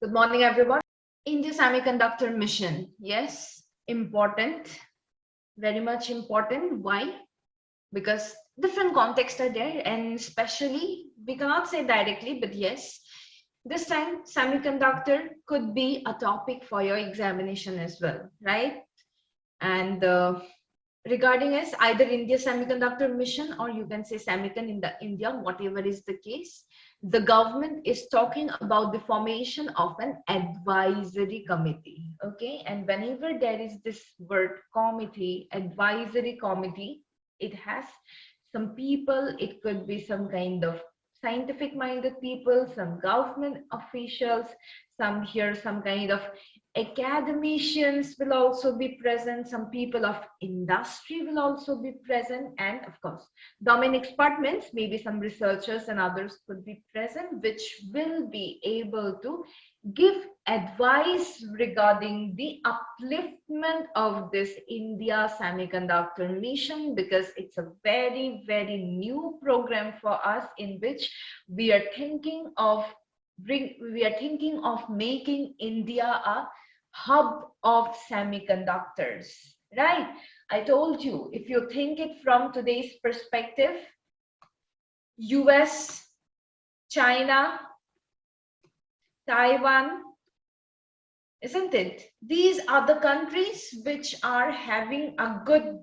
Good morning, everyone. India Semiconductor Mission. Yes, important, very much important. Why? Because different contexts are there, and especially, we cannot say directly, but yes, this time semiconductor could be a topic for your examination as well, right? And regarding as either India Semiconductor Mission or you can say Semicon in the India, whatever is the case, the government is talking about the formation of an advisory committee. Okay, and whenever there is this word committee, advisory committee, it has some people, it could be some kind of scientific minded people, some government officials, some here, some kind of academicians will also be present, some people of industry will also be present, and of course domain expert means maybe some researchers and others could be present, which will be able to give advice regarding the upliftment of this India Semiconductor Mission, because it's a very new program for us in which we are thinking of making India a hub of semiconductors, right? I told you, if you think it from today's perspective, US, China, Taiwan, isn't it? These are the countries which are having a good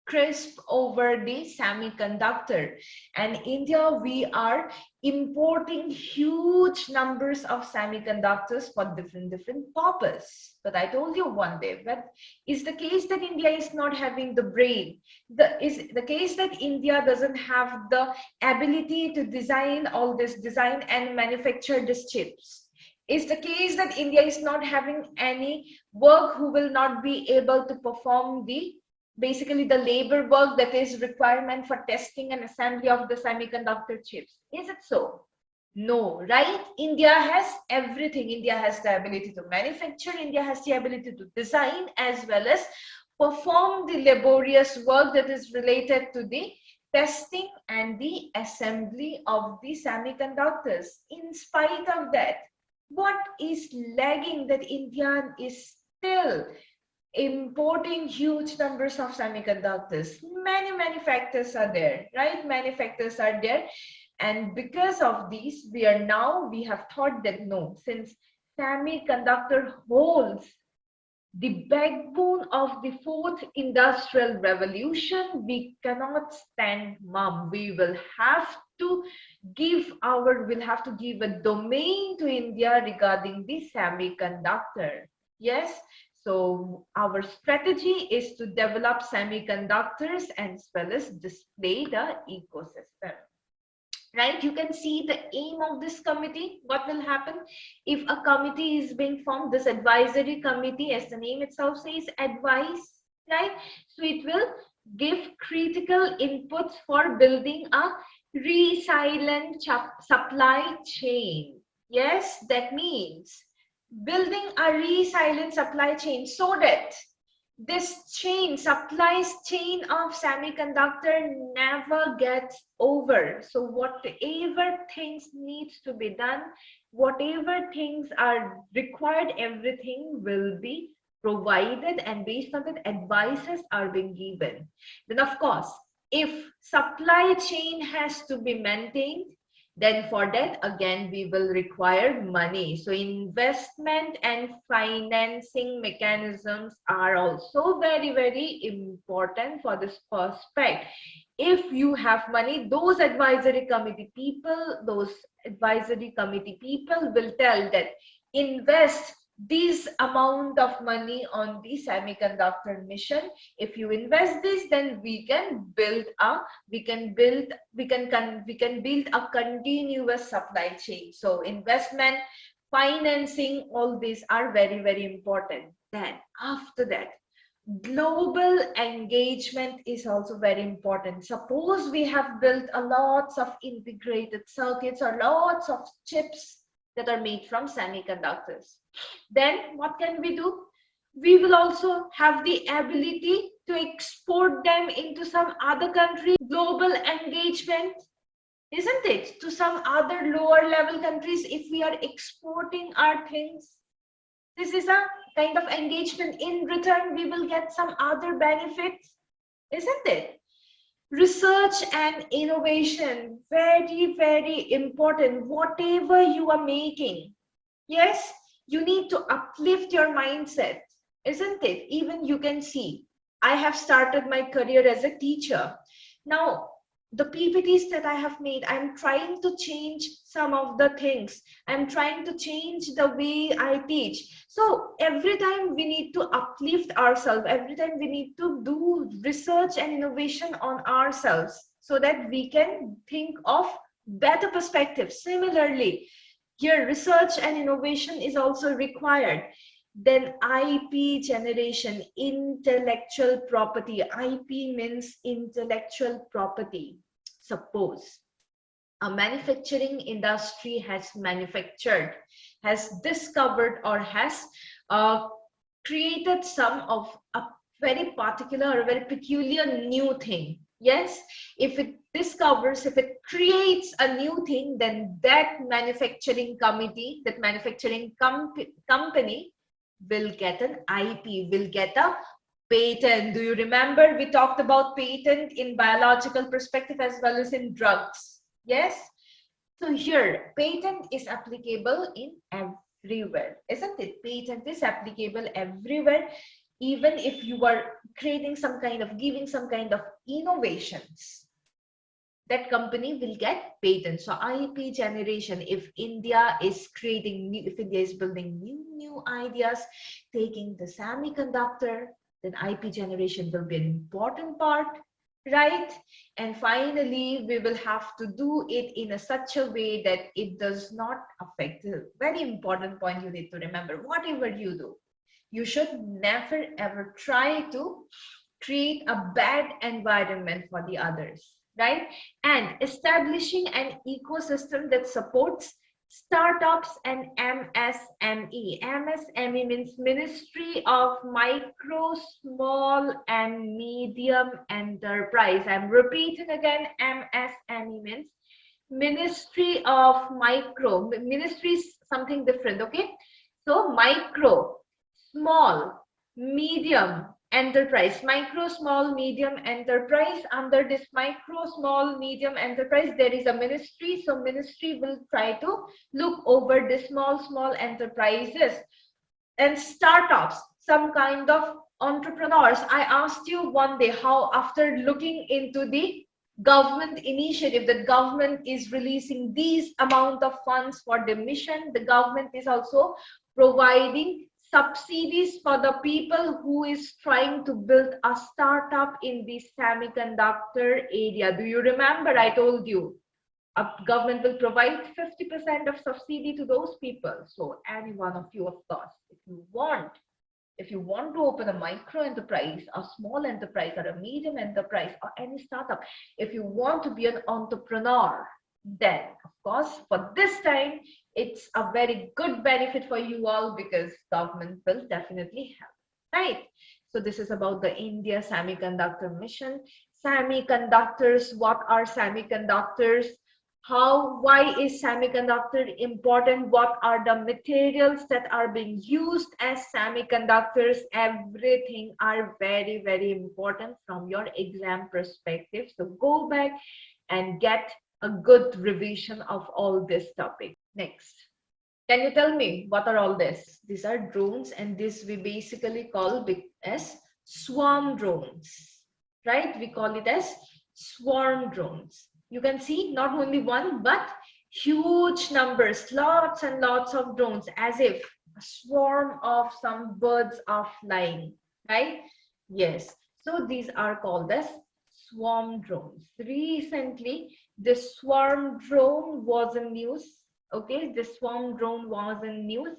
crisp over the semiconductor, and India, we are importing huge numbers of semiconductors for different purpose. But I told you one day, but is the case that India is not having the brain, is the case that India doesn't have the ability to design all this, design and manufacture these chips, is the case that India is not having any work who will not be able to perform the basically the labor work that is requirement for testing and assembly of the semiconductor chips. Is it so? No, right? India has everything. India has the ability to manufacture, India has the ability to design as well as perform the laborious work that is related to the testing and the assembly of the semiconductors. In spite of that, what is lagging that India is still importing huge numbers of semiconductors? Many factors are there, right? Many factors are there, and because of these, we have thought that no, since semiconductor holds the backbone of the fourth industrial revolution, we cannot stand mum. We will have to we'll have to give a domain to India regarding the semiconductor. Yes, so our strategy is to develop semiconductors as well as display the ecosystem, right? You can see the aim of this committee. What will happen if a committee is being formed? This advisory committee, as the name itself says, advise, right? So it will give critical inputs for building a resilient supply chain. Yes, that means building a resilient supply chain so that this supplies chain of semiconductor never gets over. So whatever things needs to be done, whatever things are required, everything will be provided, and based on that, advices are being given. Then of course, if supply chain has to be maintained, then for that again we will require money. So investment and financing mechanisms are also very important for this prospect. If you have money, those advisory committee people will tell that invest this amount of money on the semiconductor mission. If you invest this, then we can build a continuous supply chain. So investment, financing, all these are very important. Then after that, global engagement is also very important. Suppose we have built a lots of integrated circuits or lots of chips that are made from semiconductors, then what can we do? We will also have the ability to export them into some other country. Global engagement, isn't it? To some other lower level countries, if we are exporting our things, this is a kind of engagement. In return, we will get some other benefits, isn't it? Research and innovation, very, very important. Whatever you are making, yes, you need to uplift your mindset, isn't it? Even you can see, I have started my career as a teacher. Now, the PPTs that I have made, I'm trying to change some of the things. I'm trying to change the way I teach. So every time we need to uplift ourselves, every time we need to do research and innovation on ourselves so that we can think of better perspectives. Similarly, here research and innovation is also required. Then IP generation, intellectual property. IP means intellectual property. Suppose a manufacturing industry has manufactured, has discovered, or has uh, created some of a very particular or very peculiar new thing. Yes, if it discovers, if it creates a new thing, then that manufacturing committee, that manufacturing company will get an IP, will get a patent. Do you remember we talked about patent in biological perspective as well as in drugs? Yes. So here, patent is applicable in everywhere, isn't it? Patent is applicable everywhere, even if you are creating some kind of, giving some kind of innovations, that company will get patent. So IP generation, if India is creating new, if India is building new ideas, taking the semiconductor, then IP generation will be an important part, right? And finally, we will have to do it in a such a way that it does not affect. The very important point you need to remember, whatever you do, you should never ever try to create a bad environment for the others, right? And establishing an ecosystem that supports startups and MSME. MSME means Ministry of Micro, Small and Medium Enterprise. I'm repeating again, MSME means Ministry of Micro. Ministry is something different, okay? So micro, small, medium enterprise, micro, small, medium enterprise. Under this micro, small, medium enterprise, there is a ministry. So ministry will try to look over the small enterprises and startups, some kind of entrepreneurs. I asked you one day how, after looking into the government initiative, the government is releasing these amount of funds for the mission, the government is also providing subsidies for the people who is trying to build a startup in the semiconductor area. Do you remember I told you a government will provide 50% of subsidy to those people? So any one of you, of course, if you want to open a micro enterprise, a small enterprise, or a medium enterprise, or any startup, if you want to be an entrepreneur, then of course for this time it's a very good benefit for you all, because government will definitely help, right? So this is about the India Semiconductor Mission. Semiconductors, what are semiconductors? How, why is semiconductor important? What are the materials that are being used as semiconductors? Everything are very, very important from your exam perspective. So go back and get a good revision of all this topic. Next. Can you tell me what are all this? These are drones, and this we basically call as swarm drones, right? We call it as swarm drones. You can see not only one, but huge numbers, lots and lots of drones, as if a swarm of some birds are flying, right? Yes. So these are called as swarm drones. Recently, the swarm drone was in news. Okay, the swarm drone was in news,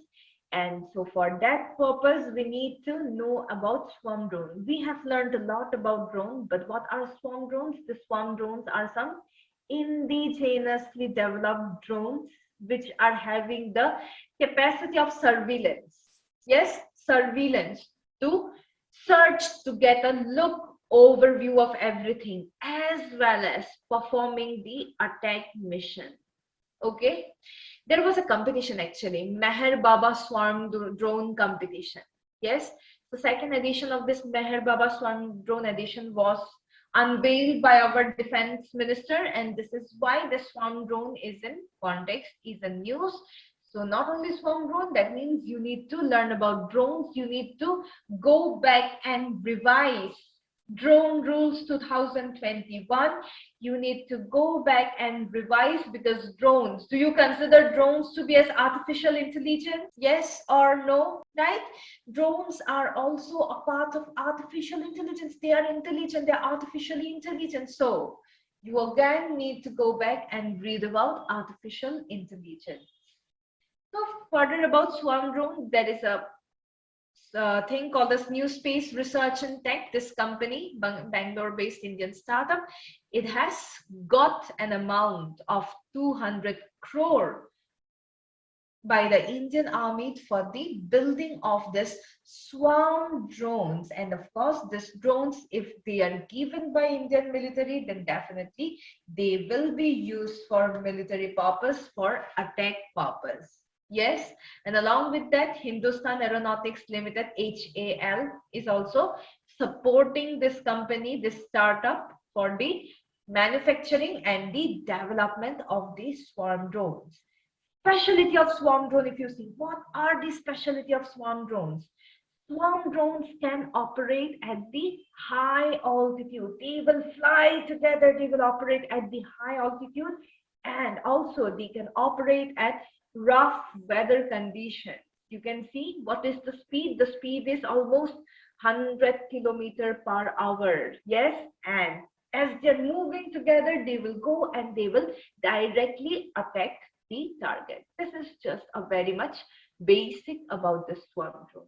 and so for that purpose we need to know about swarm drone. We have learned a lot about drone, but what are swarm drones? The swarm drones are some indigenously developed drones which are having the capacity of surveillance. Yes, surveillance, to search, to get a look overview of everything as well as performing the attack mission. Okay, there was a competition actually, Meher Baba Swarm Drone competition. Yes, the second edition of this Meher Baba Swarm Drone edition was unveiled by our defense minister, and this is why the swarm drone is in context, is in news. So not only swarm drone, that means you need to learn about drones, you need to go back and revise drone rules 2021. You need to go back and revise, because drones, do you consider drones to be as artificial intelligence? Yes or no? Right? Drones are also a part of artificial intelligence. They are intelligent, they are artificially intelligent. So you again need to go back and read about artificial intelligence. So further about swarm drone, there is a thing called as New Space Research and Tech. This company, Bangalore-based Indian startup, it has got an amount of 200 crore by the Indian Army for the building of this swarm drones. And of course, these drones, if they are given by Indian military, then definitely they will be used for military purpose, for attack purpose. Yes, and along with that, Hindustan Aeronautics Limited, HAL, is also supporting this company, this startup, for the manufacturing and the development of these swarm drones. Specialty of swarm drone, if you see, what are the specialty of swarm drones? Swarm drones can operate at the high altitude. They will fly together, they will operate at the high altitude, and also they can operate at rough weather conditions. You can see what is the speed. The speed is almost 100 kilometer per hour. Yes, and as they're moving together, they will go and they will directly attack the target. This is just a very much basic about the swarm drone.